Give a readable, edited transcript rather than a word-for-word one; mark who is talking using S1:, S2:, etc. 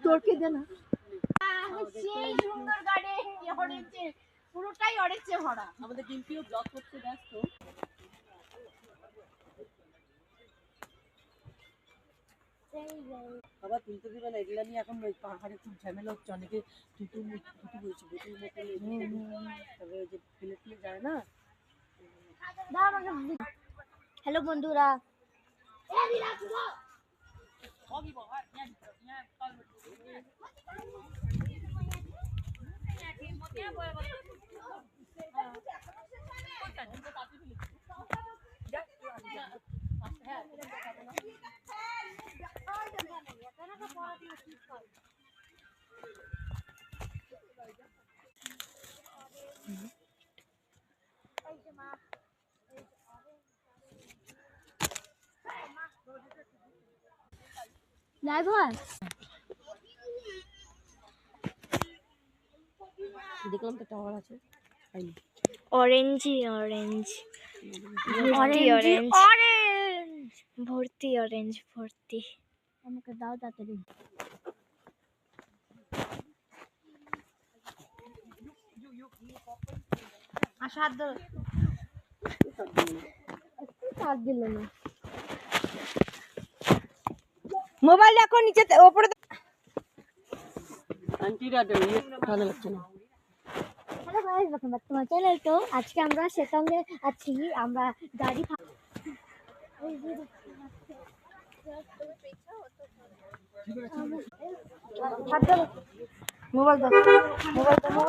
S1: তোরকে দে না।
S2: সেই সুন্দর গার্ডেন অরেঞ্জে, পুরোটাই অরেঞ্জে ভরা।
S3: আমাদের ডিম্পিও ব্লগ করতে ব্যস্ত। বাবা তুলতে দিবে না, এগুলা নিয়ে এখন পাহাড়ে খুব ঝামেলা হচ্ছে, অনেকে থুতু বলছে বুতুর মতো, তবে ওই যে ফেলে ফেলে যায় না।
S1: হ্যালো বন্ধুরা, লাইভ হয়।
S3: দেখলাম তো টাওয়ার আছে,
S1: অরেঞ্জই অরেঞ্জ, ভর্তি অরেঞ্জ, ভর্তি অরেঞ্জ ভর্তি। আমাকে দাও তাড়াতাড়ি।
S2: হাত ধরো।
S1: হাত দিল না।
S2: মোবাইল দেখো নিচে ওপরে।
S3: আন্টিরা ভালো লাগছে না।
S1: Hello guys, welcome back to my channel. তো আজকে আমরা সেটাঙ্গে আছি, আমরা গাড়ি
S2: মোবাইল দাও, মোবাইল দাও।